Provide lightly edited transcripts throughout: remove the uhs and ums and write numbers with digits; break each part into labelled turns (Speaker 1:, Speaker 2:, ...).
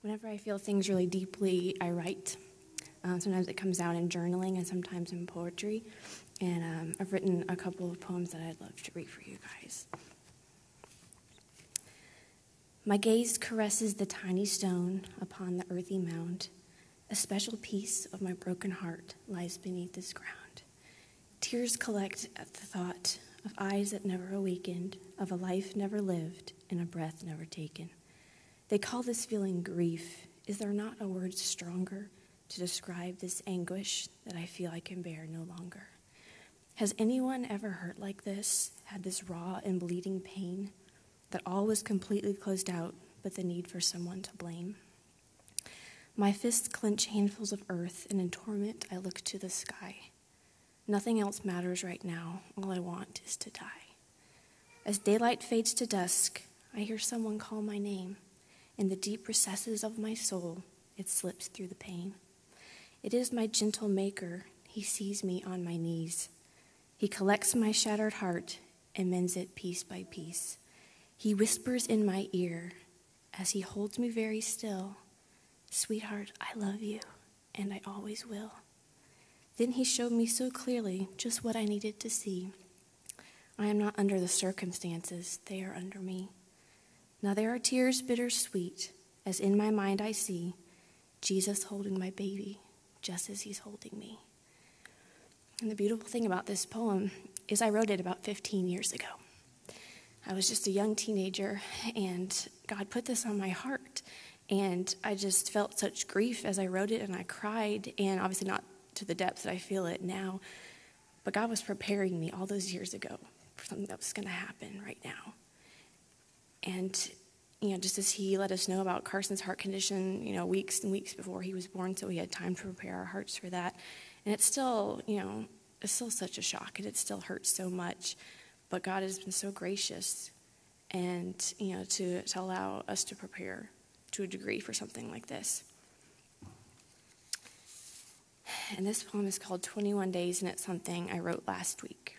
Speaker 1: Whenever I feel things really deeply, I write. Sometimes it comes out in journaling and sometimes in poetry. And I've written a couple of poems that I'd love to read for you guys. My gaze caresses the tiny stone upon the earthy mound. A special piece of my broken heart lies beneath this ground. Tears collect at the thought of eyes that never awakened, of a life never lived, and a breath never taken. They call this feeling grief. Is there not a word stronger to describe this anguish that I feel I can bear no longer? Has anyone ever hurt like this, had this raw and bleeding pain, that all was completely closed out, but the need for someone to blame? My fists clench handfuls of earth, and in torment I look to the sky. Nothing else matters right now. All I want is to die. As daylight fades to dusk, I hear someone call my name. In the deep recesses of my soul, it slips through the pain. It is my gentle maker. He sees me on my knees. He collects my shattered heart and mends it piece by piece. He whispers in my ear as he holds me very still, "Sweetheart, I love you, and I always will." Then he showed me so clearly just what I needed to see. I am not under the circumstances, they are under me. Now there are tears bittersweet, as in my mind I see Jesus holding my baby, just as he's holding me. And the beautiful thing about this poem is I wrote it about 15 years ago. I was just a young teenager, and God put this on my heart, and I just felt such grief as I wrote it, and I cried, and obviously not to the depths that I feel it now, but God was preparing me all those years ago for something that was going to happen right now. And, just as he let us know about Carson's heart condition, weeks and weeks before he was born, so we had time to prepare our hearts for that. And it's still, it's still such a shock, and it still hurts so much. But God has been so gracious and, to allow us to prepare to a degree for something like this. And this poem is called 21 Days, and it's something I wrote last week.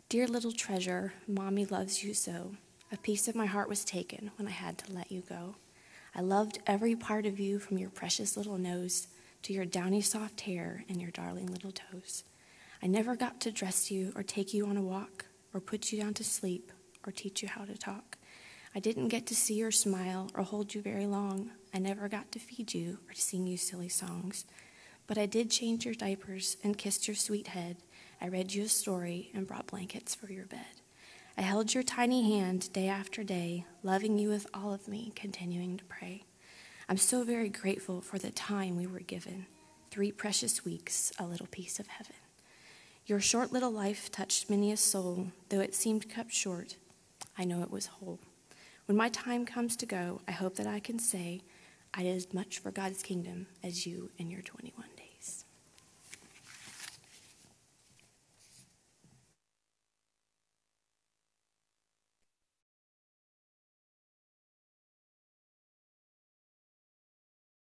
Speaker 1: Dear little treasure, Mommy loves you so. A piece of my heart was taken when I had to let you go. I loved every part of you, from your precious little nose to your downy soft hair and your darling little toes. I never got to dress you or take you on a walk or put you down to sleep or teach you how to talk. I didn't get to see your smile or hold you very long. I never got to feed you or sing you silly songs. But I did change your diapers and kissed your sweet head. I read you a story and brought blankets for your bed. I held your tiny hand day after day, loving you with all of me, continuing to pray. I'm so very grateful for the time we were given. 3 precious weeks, a little piece of heaven. Your short little life touched many a soul, though it seemed cut short. I know it was whole. When my time comes to go, I hope that I can say I did as much for God's kingdom as you in your 21